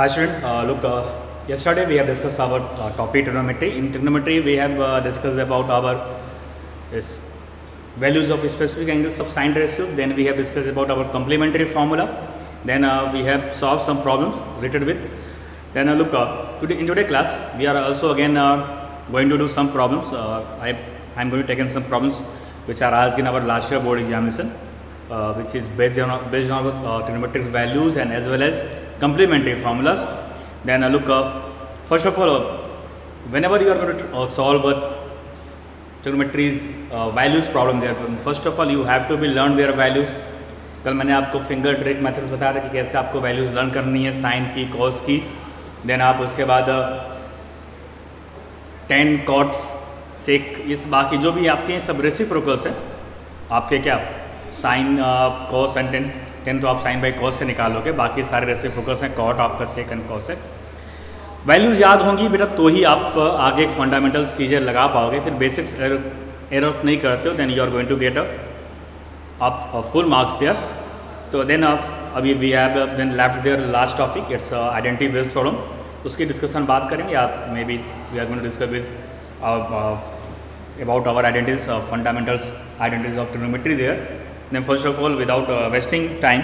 Hi student, yesterday we have discussed our topic trigonometry. In trigonometry we have discussed about our values of specific angles of sine ratio. Then we have discussed about our complementary formula. Then we have solved some problems related with. Then today in today's class we are also again going to do some problems. I am going to take in some problems which are asked in our last year board examination, which is based on our trigonometric values and as well as complementary formulas. Then first of all, whenever you are going to solve a trigonometry's values problem there, first of all you have to be learn their values. कल मैंने आपको finger trick methods बताया था कि कैसे आपको values learn करनी है साइन की, कॉस की. देन आप उसके बाद टेन, कॉट्स, सेक, इस बाकी जो भी आपके सब रेसिप्रोकल्स हैं आपके, क्या sine, cos and tan. Tan तो आप साइन बाई कॉस से निकालोगे, बाकी सारे रेसिप्रोकल्स हैं, कॉट आपका सेक एंड कॉस है. वैल्यूज़ याद होंगी बेटा तो ही आप आगे फंडामेंटल चीज़ें लगा पाओगे. फिर बेसिक्स एरर्स नहीं करते हो then you are going to get a full marks there. तो देन अभी we have then left there last topic, it's identity based problem. उसकी डिस्कशन बात करेंगे. आप maybe we are going to discuss with about our identities, fundamentals identities of trigonometry there. Then first of all, without wasting time,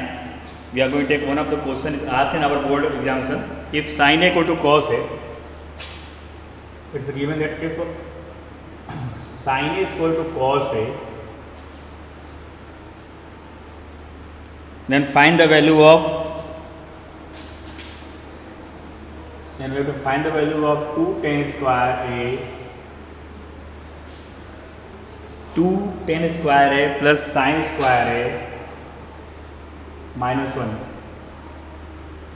we are going to take one of the question is asked in our board examination. If sin a equal to cos a, it's given that if sin a is equal to cos a, then find the value of, then we have to find the value of 2 tan square a, 2 tan square a plus sin square a minus 1.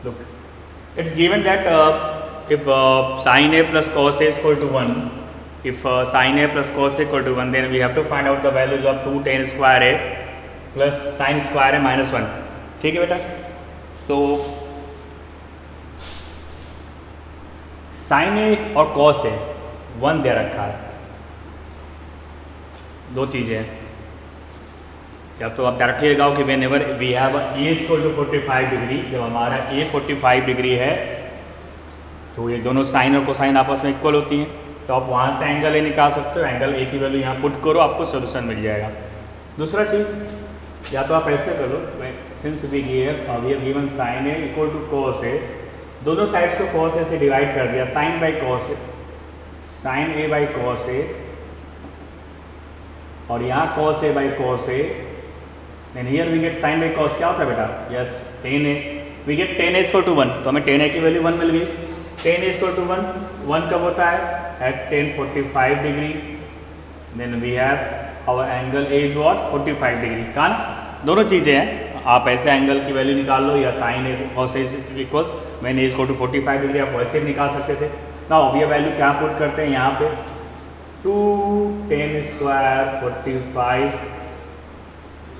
Look, it's given that if sin a plus cos a is equal to 1, if sin a plus cos a equal to 1, then we have to find out the values of 2 tan square a plus sin square a minus 1. ठीक है बेटा. तो sin a और cos a 1 दे रखा है. दो चीज़ें हैं, या तो आप डायरेक्टली लगाओ कि whenever we have A equal to 45 degree, जब हमारा ए 45 डिग्री है तो ये दोनों साइन और कोसाइन आपस में इक्वल होती हैं, तो आप वहाँ से एंगल ए निकाल सकते हो. एंगल ए की वैल्यू यहाँ पुट करो, आपको सोल्यूशन मिल जाएगा. दूसरा चीज़, या तो आप ऐसे करो, since we given sine A equal to cos A, दोनों साइड्स को कॉस ए से डिवाइड कर दिया, sine by cos A, sine A by cos A, और यहाँ cos a by cos a, then here we get sin by cos. क्या होता है बेटा? Yes, tan a. We get tan a equal to 1. तो हमें tan a की value 1 मिल गई. tan a equal to 1. 1 कब होता है? At tan 45 degree. Then we have our angle a is what? 45 degree. कान दोनों चीज़ें हैं. आप ऐसे एंगल की वैल्यू निकाल लो या sin a cos a equals when a is equal to 45 degree आप वैसे भी निकाल सकते थे. ना अब ये वैल्यू क्या पुट करते हैं यहाँ पे? 2 tan square 45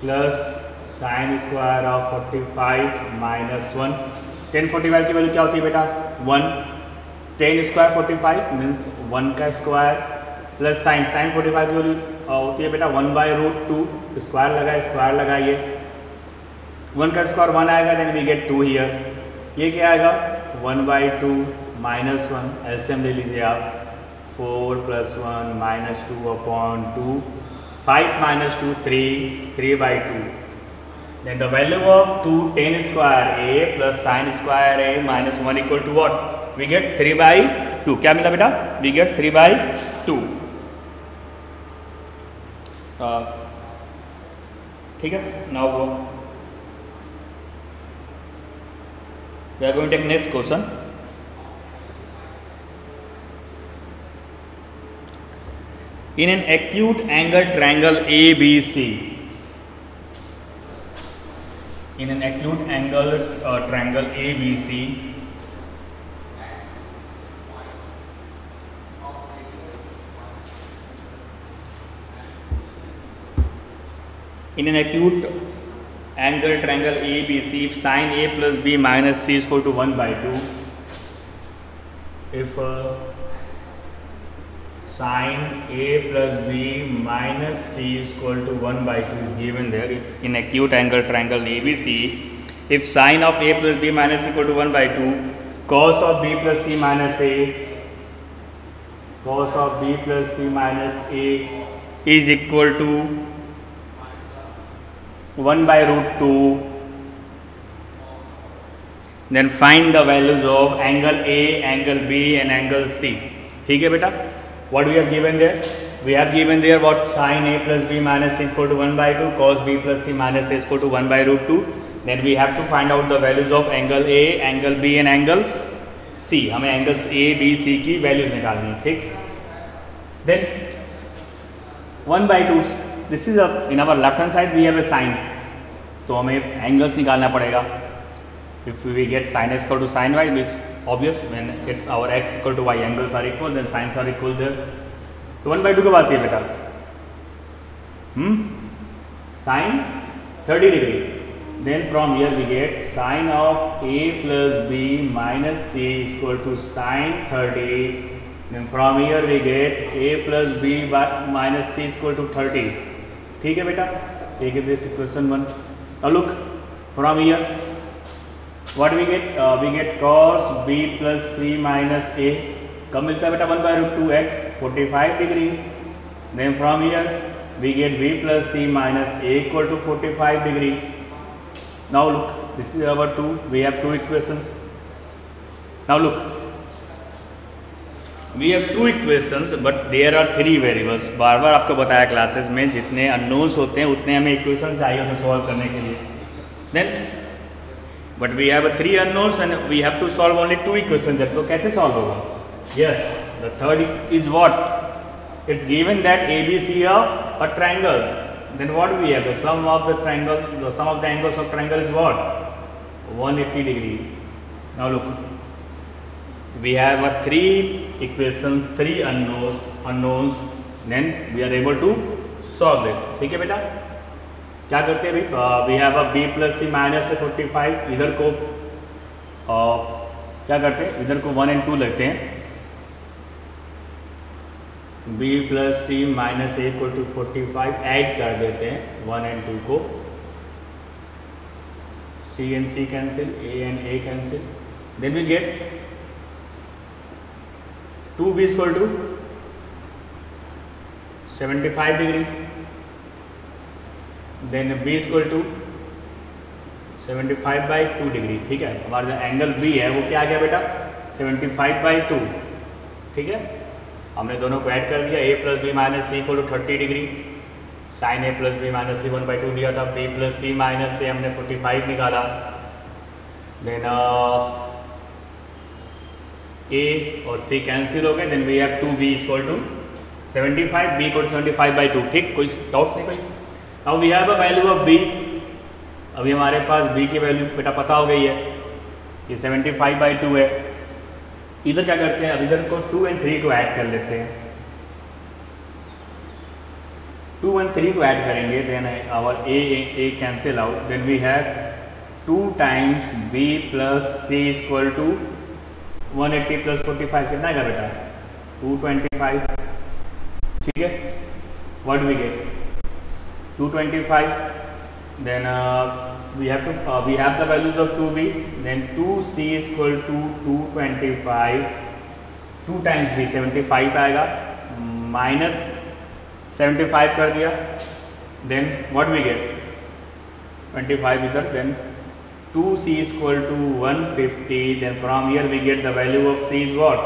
plus sin square of 45 minus 1. tan 45 की वैल्यू क्या होती है बेटा? 1. tan square 45 मीन्स 1 का स्क्वायर प्लस sin 45 की वैल्यू होती है बेटा 1 बाई रूट 2. स्क्वायर लगाइए, 1 का स्क्वायर 1 आएगा, देन वी गेट 2 हियर. ये क्या आएगा? 1 बाई 2 माइनस 1. एलसीएम ले लीजिए आप, 4 plus 1 minus 2 upon 2, 5 minus 2 3, 3 by 2. Then the value of 2 tan square a plus sin square a minus 1 equal to what? We get 3 by 2. क्या मिला बेटा? We get 3 by 2. ठीक है. Now we are going to take next question. In an acute angle triangle ABC, in an acute angle triangle ABC, in an acute angle triangle ABC, if sin A plus B minus C is equal to 1 by 2, if sin A plus B minus C is equal to 1 by 2 is given there. If in acute angle triangle ABC, if sin of A plus B minus equal to 1 by 2, cos of b plus c minus a, cos of b plus c minus a is equal to 1 by root 2. Then find the values of angle A, angle B and angle C. ठीक है बेटा, what we have given there? We have given there what sin A plus B minus C is equal to 1 by 2, cos B plus C minus A is equal to 1 by root 2. Then we have to find out the values of angle A, angle B and angle C. हमें angles A, B, C की values निकालनी है, ठीक? Then 1 by 2, this is in our left hand side we have a sin, तो हमें angles निकालना पड़ेगा. If we get sin x equal to sin y, it is obvious when it's our x equal to y, angles are equal, then sines are equal there. तो 1 by 2 कब आती है बेटा? Sin 30 degree. Then from here we get sin of a plus b minus c is equal to sin 30. Then from here we get a plus b minus c is equal to 30. ठीक है बेटा? Take this equation 1. Now look from here. What we get cos b plus c minus a कब मिलता है बेटा? 1 by root 2 at 45 degree. Then from here we get b plus c minus a equal to 45 degree. Now look, this is our 2. We have two equations. Now look, we have two equations but there are three variables. बार बार आपको बताया classes में जितने unknowns होते हैं उतने हमें equation चाहिए होते हैं सॉल्व करने के लिए. Then but we have 3 unknowns and we have to solve only 2 equations. तो कैसे solve होगा? Yes, the third is what? It's given that ABC are a triangle. Then what we have? The sum of the triangles, the sum of the angles of triangle is what? 180 degree. Now look, we have 3 equations, 3 unknowns. Then we are able to solve this. ठीक है बेटा? क्या करते हैं भाई? We have a b plus C minus 45. इधर को क्या करते हैं? इधर को 1 and 2 लेते हैं. b plus C minus A equal to 45 add कर देते हैं 1 and 2 को. c and c cancel, a and a cancel. Then we get 2b equal to 75 degree. Then b equal to 75 by 2 degree. ठीक है, हमारा जो एंगल b है वो क्या आ गया बेटा? 75 बाई 2. ठीक है, हमने दोनों को ऐड कर दिया. a plus B minus C equal to 30 degree. Sine a plus B minus C 1 by 2 दिया था. b प्लस सी माइनस से हमने 45 निकाला. देन a और c कैंसिल हो गए. Then we have 2b equal to 75, b equal to 75 by 2. ठीक, कोई डाउट नहीं कोई? Now we have a value of b. अभी हमारे पास b की वैल्यू बेटा पता हो गई है, ये 75 बाई 2 है. इधर क्या करते हैं? अब इधर को 2 and 3 को ऐड कर लेते हैं. 2 and 3 को ऐड करेंगे. Then our a cancel out. Then we have 2 times b plus c equal to 180 plus 45. कितना है बेटा? 225. ठीक है, what we get? 225. Then we have the values of 2b. Then 2c is equal to 225. 2 times b 75 आएगा, minus 75 कर दिया. Then what we get? 25 इधर. Then 2c is equal to 150. Then from here we get the value of c is what?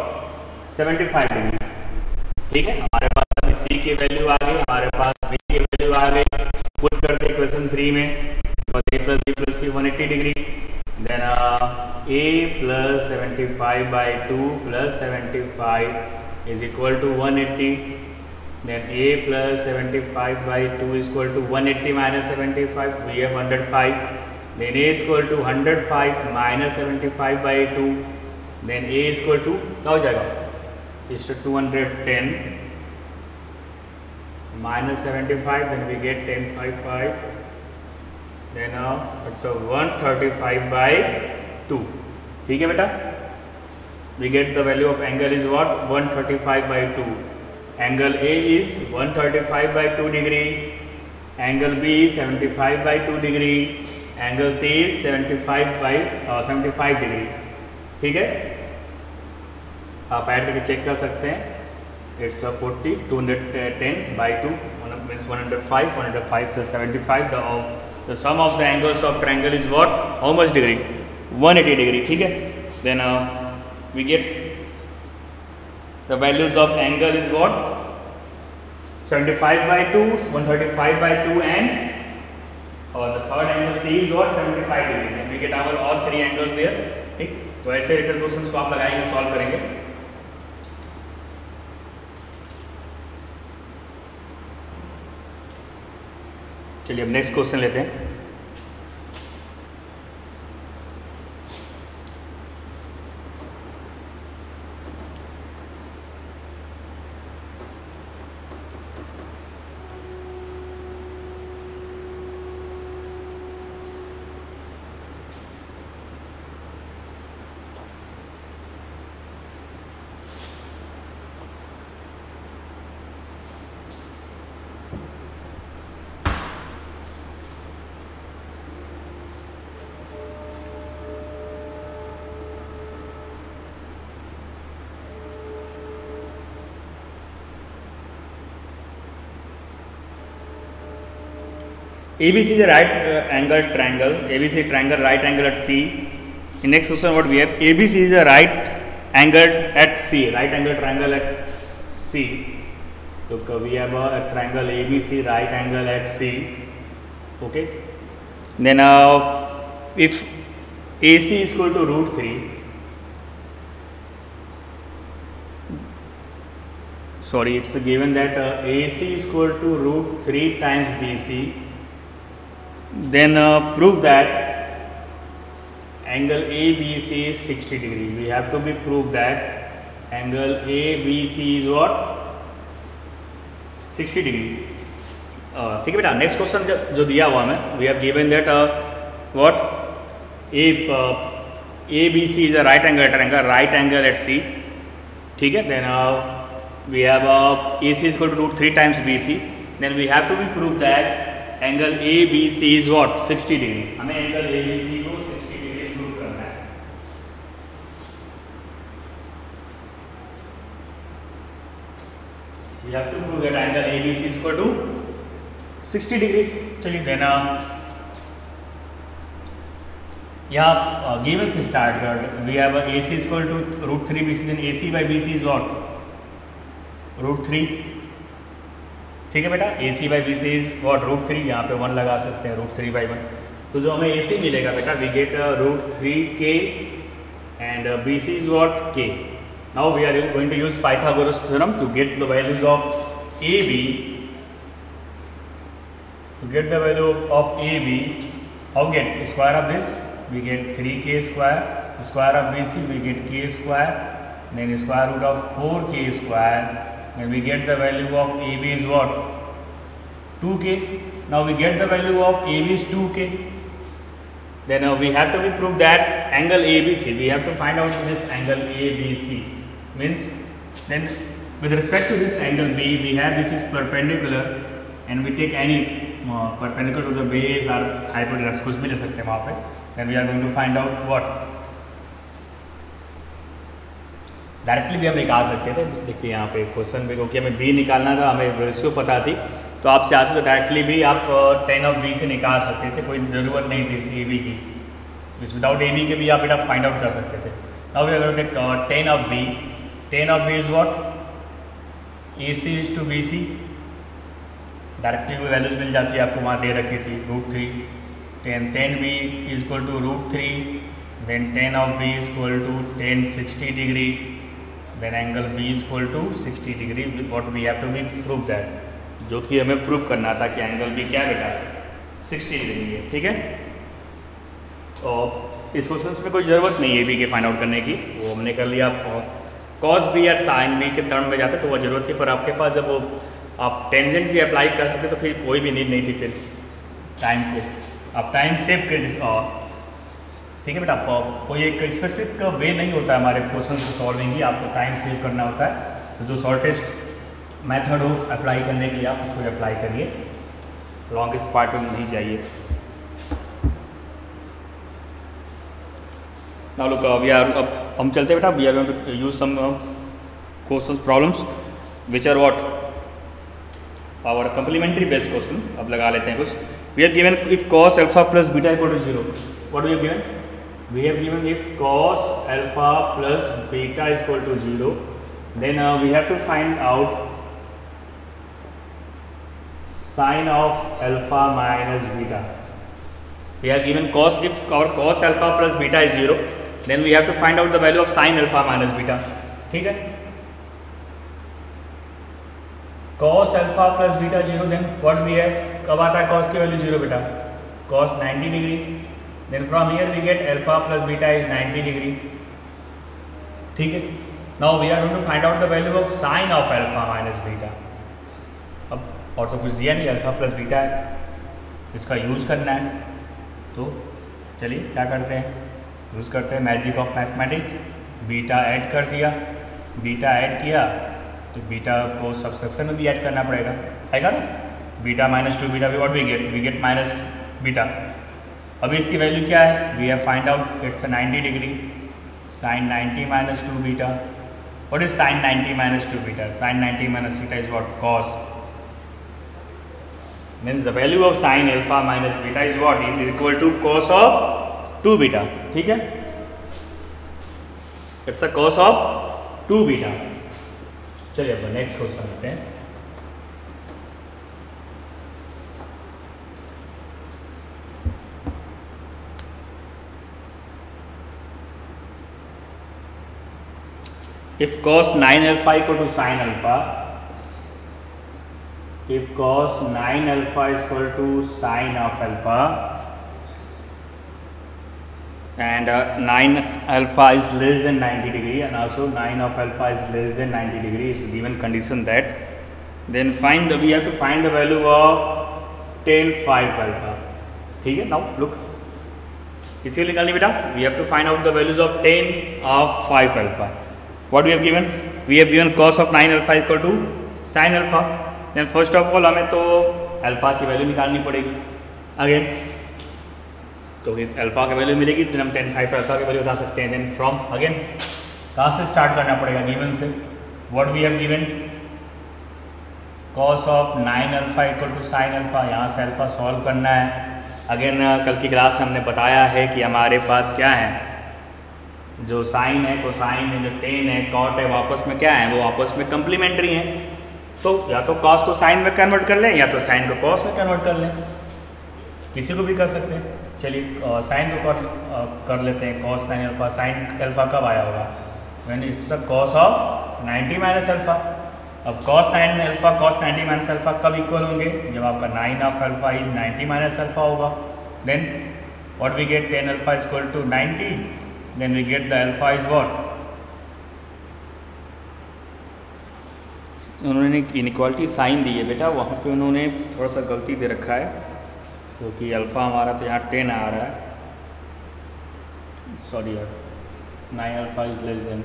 75 degree. ठीक है, हमारे पास अभी c की value आ गई, हमारे पास b की वैल्यू आ गई. पुट करते इक्वेशन 3 में. a plus b plus c 180 degree. Then a plus 75 by 2 plus 75 is equal to 180. Then a plus 75 by 2 is equal to 180 minus 75. We have 105. Then a is equal to 105 minus 75 by 2. Then a is equal to क्या हो जाएगा? Is to 210 minus 75. Then we get 1055. Then it's a 135 by 2. ठीक है बेटा? We get the value of angle is what? 135 by 2. Angle A is 135 by 2 degree. Angle B is 75 by 2 degree. Angle C is 75 by 75 degree. ठीक है, आप add करके check कर सकते हैं। It's 40, 210 by 2 means 105, 105 plus 75, the sum of the angles of triangle is what? How much degree? 180 degree, ठीक है। Then we get the values of angle is what? 75 by 2, 135 by 2 and the third angle C is what? 75 degree, and we get our all three angles there, ठीक। तो ऐसे return questions को आप लगाएंगे, solve करेंगे। चलिए अब नेक्स्ट क्वेश्चन लेते हैं। ABC is a right angled triangle. ABC triangle right angle at C. In next question, what we have? ABC is a right angled at C. Right angled triangle at C. Look, we have a triangle ABC right angle at C. Okay. Then if AC is equal to √3. Sorry, it's given that AC is equal to √3 times BC. Then prove that angle ABC is 60 degree. We have to be prove that angle ABC is what? 60 degree. ठीक है बेटा। Next question जो दिया हुआ हमें, we have given that what ABC is a right angle triangle, right angle at C. ठीक है। Then we have AC is equal to √3 times BC. Then we have to be prove that angle ABC is what? 60 degree. हमें angle ABC को 60 degree prove करना है। We have to prove that angle ABC is equal to 60 degree. चलिए देना यहाँ given से start कर। We have AC is equal to √3 BC, then AC by BC is what? √3। ठीक है बेटा। AC by BC is what? √3। यहाँ पे 1 लगा सकते हैं, √3 by 1। तो जो हमें AC मिलेगा बेटा, we get √3K and BC is what? K. Now we are going to use Pythagoras theorem to get the values of AB. To get the value of AB, how get square of this? We get 3K square. Square of BC we get K square. Then square root of 4K square. And we get the value of AB is what? 2K. Now we get the value of AB is 2K. Then we have to prove that angle ABC. We have to find out this angle ABC. Means then with respect to this angle B, we have this is perpendicular, and we take any perpendicular to the base or hypotenuse, कुछ भी ले सकते हैं वहाँ पे। Then we are going to find out what? Directly भी हम निकाल सकते थे। देखिए यहाँ पे क्वेश्चन में, क्योंकि हमें बी निकालना था, हमें रेशियो पता थी, तो आप चाहते तो डायरेक्टली भी आप tan ऑफ बी से निकाल सकते थे, कोई ज़रूरत नहीं थी इस ए बी की। विदाउट ए बी के भी आप बेटा फाइंड आउट कर सकते थे। Now we are going to take tan of B. tan of B is what? AC is to BC। Directly वो वैल्यूज मिल जाती है आपको, वहाँ दे रखी थी √3। tan B is equal to √3। Then tan of B is equal to tan 60 degree. Then angle B is equal to 60 degree. What we have to be prove that, जो कि हमें प्रूव करना था कि एंगल B क्या बेटा 60 degree है। ठीक है। और इस क्वेश्चन में कोई ज़रूरत नहीं है B के फाइंड आउट करने की, वो हमने कर लिया। cos B या sin B के टर्म में जाते तो वो ज़रूरत थी, पर आपके पास जब वो आप टेंजेंट भी अप्लाई कर सकते तो फिर कोई भी नीड नहीं थी फिर टाइम को। आप टाइम सेव कर, ठीक है बेटा। कोई एक स्पेसिफिक वे नहीं होता है हमारे क्वेश्चन को सॉल्विंग की, आपको टाइम सेव करना होता है। तो जो शॉर्टेस्ट मेथड हो अप्लाई करने के लिए आप उसको अप्लाई करिए, लॉन्गेस्ट पार्ट में नहीं जाइए। नाउ लुक वी आर, अब हम चलते हैं बेटा, we are going to use some questions problems which are what our complementary based question. अब लगा लेते हैं कुछ. We have given if cos alpha plus beta equal to 0. What we have given? We have given if cos alpha plus beta is equal to 0, then we have to find out sin of alpha minus beta. We have given cos, if our cos alpha plus beta is 0, then we have to find out the value of sin alpha minus beta. ठीक है, cos alpha plus beta 0, then what we have, कब आता है cos की value 0 बेटा? cos 90 degree. then from here we get alpha plus beta is 90 degree. ठीक है, now we are going to find out the value of sin of alpha minus beta. अब और तो कुछ दिया नहीं, अल्फा प्लस बीटा है, इसका यूज़ करना है. तो चलिए क्या करते हैं, यूज़ करते हैं magic of mathematics. Beta add कर दिया, बीटा ऐड किया तो बीटा को सबसेक्शन में भी ऐड करना पड़ेगा, आएगा ना. Beta minus 2 beta, what we get minus beta. अभी इसकी वैल्यू क्या है, we have find out it's 90 degree. Sine 90 minus 2 beta. What is sine 90 minus 2 beta? Sine 90 minus beta is what? Cos. means the value of sin alpha minus beta is what? Is equal to cos of 2 beta. ठीक है, it's a cos of 2 beta. चलिए अब next question लेते हैं. if cos 9 alpha equal to sin alpha, if cos 9 alpha is equal to sin of alpha and 9 alpha is less than 90 degree and also 9 of alpha is less than 90 degree is given condition that, then we have to find the value of tan 5 alpha. ठीक है, now look, इसके निकालनी बेटा, we have to find out the values of tan of 5 alpha. what we have given? we have given cos of 9 alpha equal to sin alpha. Then first of all हमें तो alpha की value निकालनी पड़ेगी again. तो alpha की value मिलेगी, then हम tan 5 alpha की वैल्यू बता सकते हैं. देन फ्रॉम अगेन कहाँ से स्टार्ट करना पड़ेगा? गिवन से. What we have given? cos of 9 alpha equal to sin alpha. यहाँ से अल्फ़ा सॉल्व करना है. अगेन कल की क्लास में हमने बताया है कि हमारे पास क्या है, जो साइन है, कोसाइन है, जो टेन है, कॉट है, वापस में क्या है, वो आपस में कंप्लीमेंट्री हैं. तो या तो कॉस को साइन में कन्वर्ट कर लें या तो साइन को कॉस में कन्वर्ट कर लें, किसी को भी कर सकते हैं. चलिए साइन को कर लेते हैं. cos 9 अल्फ़ा, साइन अल्फ़ा कब आया होगा? When it's a cos of 90 minus alpha. अब cos 9 alpha cos 90 minus alpha कब इक्वल होंगे? जब आपका 9 of alpha is 90 minus alpha होगा. Then what we get? tan alpha is equal to 90. Then we get the alpha is what? उन्होंने inequality sign दी है बेटा, वहाँ पे उन्होंने थोड़ा सा गलती दे रखा है, क्योंकि अल्फ़ा हमारा तो यहाँ 10 आ रहा है. सॉरी यार, 9 alpha is less than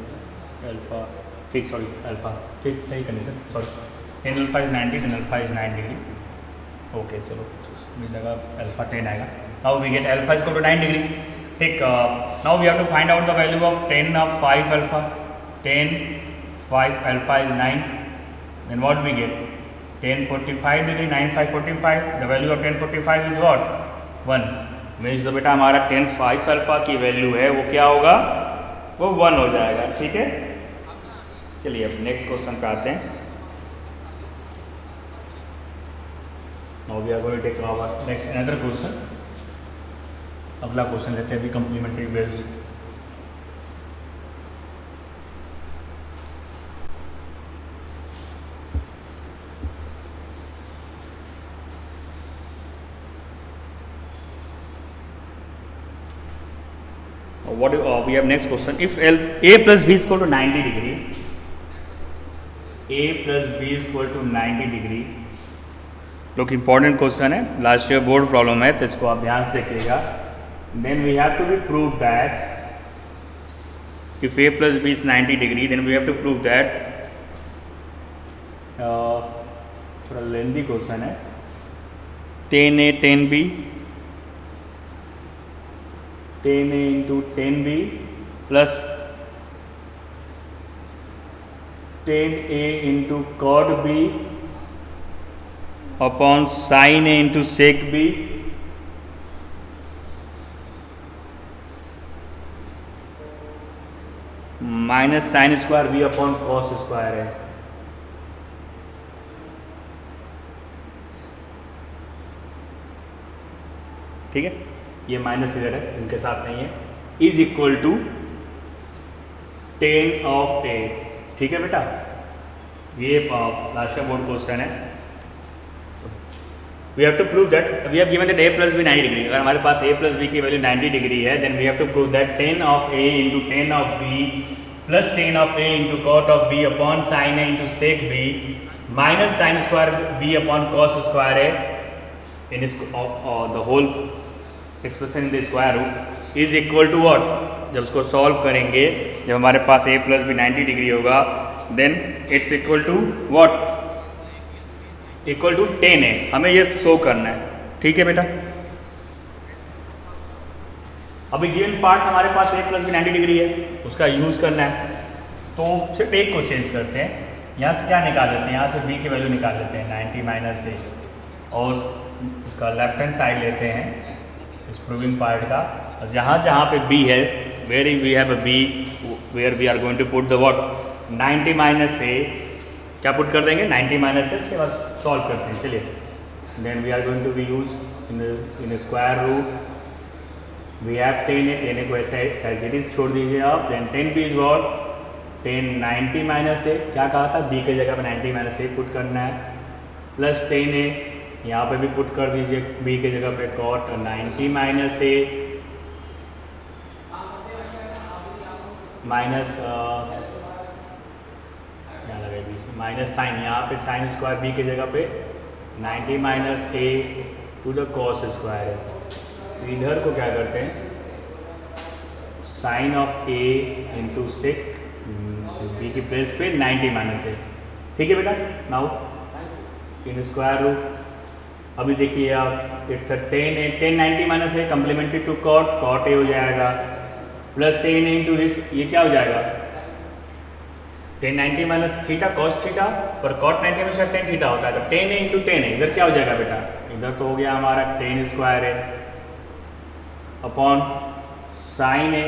alpha. ठीक, सॉरी अल्फ़ा, ठीक सही condition, sorry. tan alpha is 90, then alpha is 9 degree. Okay चलो, मुझे लगा अल्फ़ा 10 आएगा. Now we get alpha is equal to 9 degree. ठीक, now we have to find out the value of tan of 5 alpha. tan 5 alpha is 9. then what we get? tan 45 degree, 9 5 45. the value of tan 45 is what? 1. Means जो बेटा हमारा tan 5 alpha की value है वो क्या होगा? वो 1 हो जाएगा. ठीक है, चलिए अब नेक्स्ट क्वेश्चन पे आते हैं. Now we are going to take our next another question. अगला क्वेश्चन लेते हैं अभी complementary based. what we have next question. If a plus b is equal to 90 degree, a plus b is equal to 90 degree. लोग important question है, last year board problem है, तो इसको आप ध्यान से देखिएगा. Then we have to be prove that if a plus b is 90 degree, then we have to prove that थोड़ा लेंदी क्वेश्चन है. tan a tan b, tan a into tan b plus 10a into cot B upon sine A into sec B minus sine square B upon cos square है। ठीक है, ये minus इधर है, इनके साथ नहीं है, is equal to tan of A. ठीक है बेटा, ये लास्ट का बोर्ड क्वेश्चन है। We have to prove that we have given that a plus B 90 degree. अगर हमारे पास a प्लस बी की वैल्यू 90 डिग्री है, then we have to prove that tan of a into tan of B plus tan of a into cot of b upon sine a into sec b minus sine square b upon cos square a in the whole expression in the square root is equal to what. जब उसको solve करेंगे, जब हमारे पास a plus B 90 degree होगा, then it's equal to what, equal to 10 है। हमें ये शो करना है। ठीक है बेटा, अभी गिवन पार्ट्स हमारे पास a प्लस बी 90 डिग्री है, उसका यूज़ करना है। तो सिर्फ एक को चेंज करते हैं, यहाँ से क्या निकाल लेते हैं, यहाँ से b की वैल्यू निकाल लेते हैं 90 माइनस a, और इसका लेफ्ट हैंड साइड लेते हैं इस प्रूविंग पार्ट का, और जहाँ जहाँ पे b है, where we have a b, where we are going to put the what 90 minus a, क्या पुट कर देंगे 90 माइनस a, उसके बाद सॉल्व करते हैं। चलिए, then we are going to be use in square root, we have 10a को ऐसे एज इट इज छोड़ दीजिए आप, then 10b is what 10 90 minus a, क्या कहा था b के जगह पे 90 माइनस a पुट करना है, प्लस 10a यहाँ पे भी पुट कर दीजिए b के जगह पे कॉट 90 माइनस a माइनस क्या लगे बीच में माइनस साइन, यहाँ पे साइन स्क्वायर b के जगह पे 90 minus a to the cos square है। इधर को क्या करते हैं, sine of a into sec b की प्लेस पे 90 माइनस a। ठीक है बेटा, नाउ इन स्क्वायर रूट, अभी देखिए आप, it's 10 90 minus a complementary to cot a हो जाएगा, प्लस 10 इंटू दिस, ये क्या हो जाएगा 10 90 माइनस थीटा कॉस थीटा, पर कॉट 90 में से 10 थीटा होता है, तो 10 इंटू 10 है, इधर क्या हो जाएगा बेटा, इधर तो हो गया हमारा 10 स्क्वायर है अपॉन साइन a,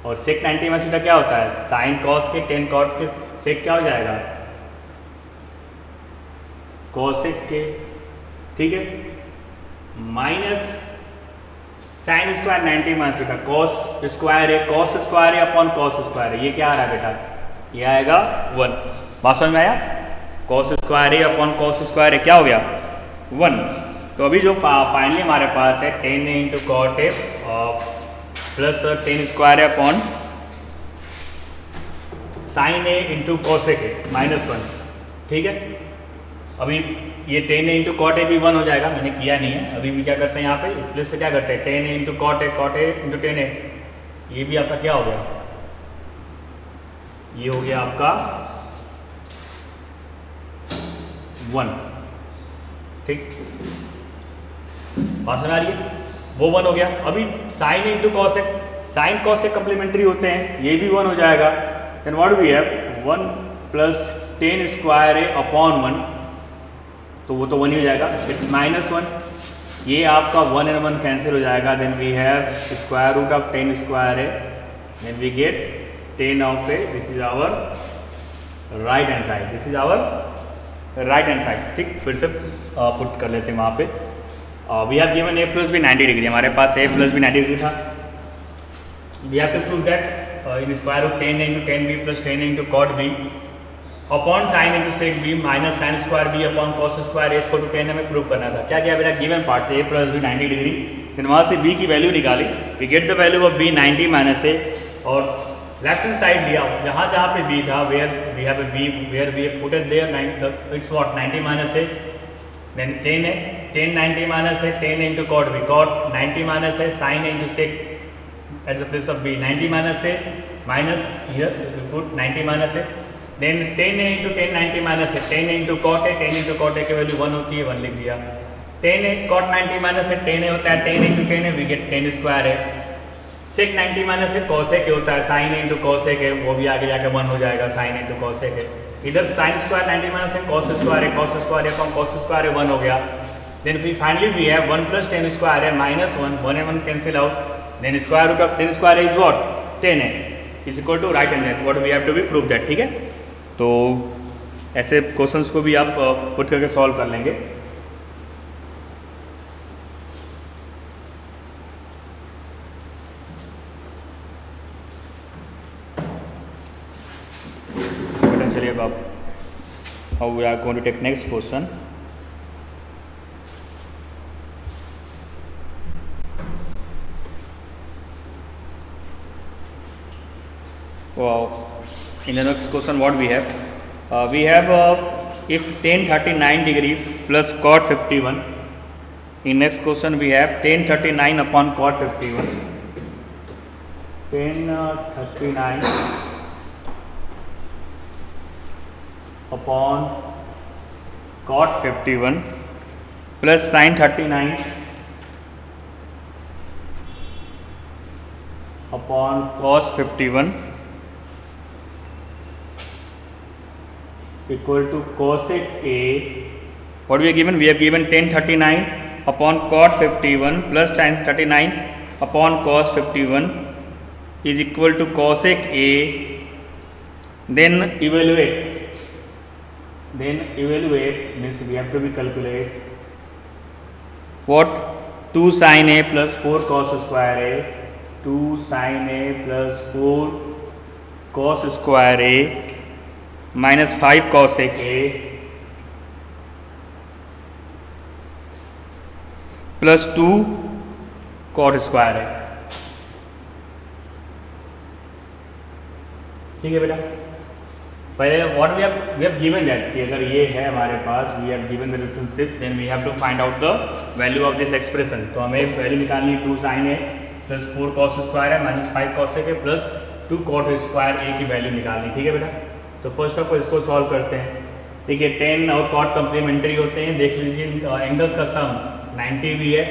और सेक 90 में से क्या होता है साइन कॉस के 10 कॉट के सेक क्या हो जाएगा कॉसेक के। ठीक है, minus sine square 90 minus theta cos square है, कॉस स्क्वायर है अपॉन कॉस स्क्वायर है, ये क्या आ रहा है बेटा, ये आएगा 1। बात समझ में आया, कॉस स्क्वायर है अपॉन कॉस स्क्वायर है, क्या हो गया 1। तो अभी जो फाइनली हमारे पास है 10 इंटू कॉट है प्लस 10 स्क्वायर है upon sine A into cosec है -1। ठीक है, अभी ये 10 इंटू कॉट ए भी 1 हो जाएगा, मैंने किया नहीं है। अभी भी क्या करते हैं यहाँ पे, इस प्लेस पे क्या करते हैं 10 इंटू कॉट ए इंटू 10 ए, ये भी आपका क्या हो गया, ये हो गया आपका 1। ठीक, बात सुना रही है, वो 1 हो गया। अभी sine into cosec, sine cosec complementary होते हैं, ये भी 1 हो जाएगा। Then what we have 1 plus 10 square A upon 1, तो वो तो 1 ही हो जाएगा, इट्स -1। ये आपका 1 and 1 कैंसिल हो जाएगा, then we have square root of 10 square है, then we get 10 of A, this is our right hand side, this is our right hand side. ठीक, फिर से पुट कर लेते हैं वहाँ पे। We have given a plus B 90 degree, हमारे पास a प्लस बी 90 डिग्री था। We have to prove that in square root 10 into 10b plus 10 into cot b upon sine into sec B minus sine square B upon cos square A को 10 हमें prove करना था। क्या किया बेटा, given part से a plus B 90 degree, फिर वहाँ से b की वैल्यू निकाली, we get the value of b 90 minus a, और लेफ्ट हैंड साइड लिया, जहाँ जहाँ पे b था, where we have a b, where we put it there, it's what 90 minus a, then 10 है, 10 90 माइनस है 10 into cot b, cot 90 minus है sine into sec at the place of b 90 minus है, minus here put 90 minus है, then 10 into 10 90 minus है 10 into cot है, 10 into cot है की value 1 होती है, 1 लिख दिया। 10 है कॉट 90 माइनस है 10 है होता है, 10 इंटू 10 है, वी गेट 10 स्क्वायर है, सेक 90 माइनस एक कॉसेक होता है, साइन ए इंटू कॉसेक है, वो भी आगे जाकर 1 हो जाएगा, साइन इंटू कॉसेक है। इधर साइन स्क्वायर 90 माइनस एक कॉस स्क्वायर है, कॉस स्क्वायर है, कॉस स्क्वायर है, 1 हो गया। Then we finally we have 1 plus tan square है minus 1, 1 and 1 cancel out, then square root of tan square is what 10 है is equal to right hand side, what we have to be prove that. ठीक है, तो ऐसे questions को भी आप put करके सॉल्व कर लेंगे। चलिए अब आप how we are going to take next question. Wow. In the next question what we have? We have if tan 39 degree plus cot 51. In next question we have tan 39 upon cot 51. Tan 39 upon cot 51 plus sin 39 upon cos 51 equal to cosec A. What we are given? We have given tan 39 upon cot 51 plus sin 39 upon cos 51 is equal to cosec A. Then evaluate. Then evaluate means we have to be calculate what 2 sin A plus 4 cos square A, 2 sin A plus 4 cos square A minus 5 cosec A plus 2 cot square A। ठीक है बेटा, पहले what we have given that कि अगर ये है हमारे पास, we have given the relationship, then we have to find out the value of this expression. तो हमें वैल्यू निकालनी है 2 sin A plus 4 cos square है minus 5 cosec A plus 2 cot square A की वैल्यू निकालनी। ठीक है बेटा, तो फर्स्ट ऑफ ऑल इसको सॉल्व करते हैं। ठीक है, टेन और कॉट कम्प्लीमेंट्री होते हैं, देख लीजिए एंगल्स का सम 90 भी है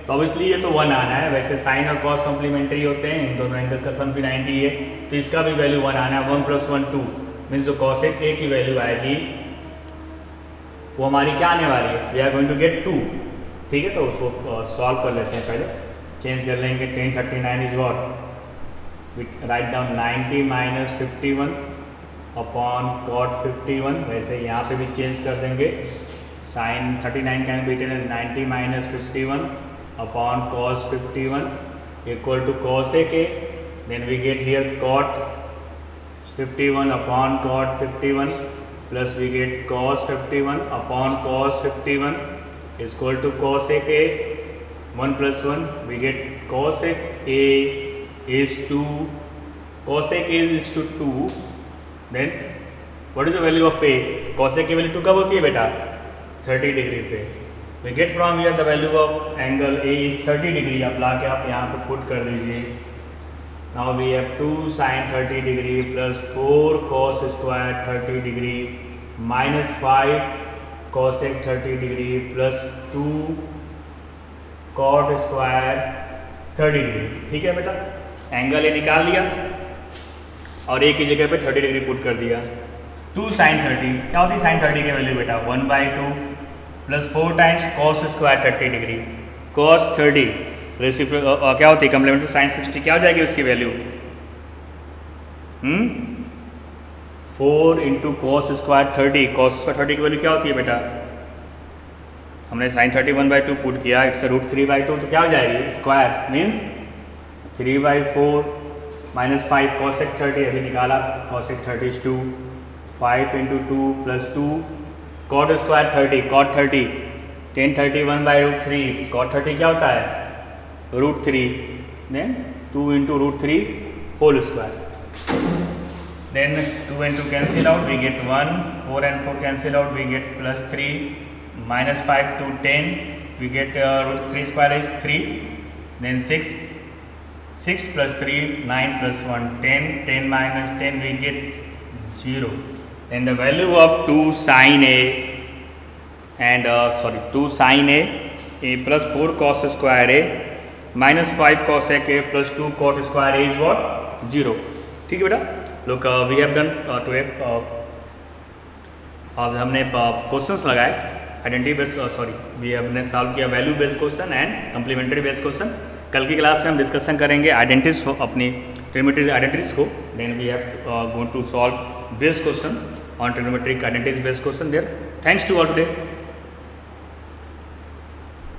तो ऑब्वियसली ये तो 1 आना है। वैसे साइन और कॉस कम्प्लीमेंट्री होते हैं, इन दोनों एंगल्स का सम भी 90 है तो इसका भी वैल्यू 1 आना है। 1 + 1 2 मीन्स जो कॉसेक ए की वैल्यू आएगी वो हमारी क्या आने वाली है, we are going to get 2। ठीक है, तो उसको सॉल्व कर लेते हैं, पहले चेंज कर लेंगे। tan 39 is what, we write down 90 minus 51 upon cot 51, वैसे यहाँ पे भी चेंज कर देंगे। Sine 39 can be written as 90 minus 51 upon cos 51 equal to cosec A, then we get here cot 51 upon cot 51 plus we get cos 51 upon cos 51 is equal to cosec A. 1 + 1 we get cosec A is two, cosec A is two 2। Then what is the value of A, cosec की value 2 कब होती है बेटा, 30 degree पे। We get from here the value of angle A is 30 degree. आप ला के आप यहाँ पे पुट कर दीजिए। Now we have 2 sin 30 degree plus 4 cos square 30 degree minus 5 cosec 30 degree plus 2 cot square 30 degree. ठीक है बेटा, एंगल ए निकाल लिया और ए की जगह पे 30 डिग्री पुट कर दिया। 2 sin 30 क्या होती है, sin 30 की वैल्यू बेटा 1/2 plus 4 times cos square 30 degree, cos 30 reciprocal क्या होती है, कम्प्लीमेंट्री sin 60 क्या हो जाएगी उसकी value 4 × cos square 30। cos square 30 की वैल्यू क्या होती है बेटा, हमने sin 30 1/2 पुट किया, इट्स √3/2 तो क्या हो जाएगी, स्क्वायर मीन्स 3/4 माइनस 5 cosec 30 अभी निकाला, cosec 30 is 2, 5 × 2 + 2 cot square 30, cot 30 tan 30 1/√3, cot 30 क्या होता है √3, then 2 × √3 whole square, then 2 × 2 cancel out we get 1, 4 and 4 cancel out we get +3 minus 5 to 10 we get √3 square is 3, then 6 plus 3 9 plus 1 10, 10 minus 10 we get 0, then the value of 2 sin A and 2 sin A plus 4 cos square A -5 cosec a plus 2 cot square a is what 0. ठीक है बेटा. Look, we have done today. अब हमने questions लगाए identity based we हमने solve किया value based question and complementary based question. कल की क्लास में हम डिस्कशन करेंगे आइडेंटिटीज अपनी ट्रिग्नोमेट्रिक आइडेंटिटीज को. Then we have going to solve based question on trigonometric identities based question there. Thanks to all today.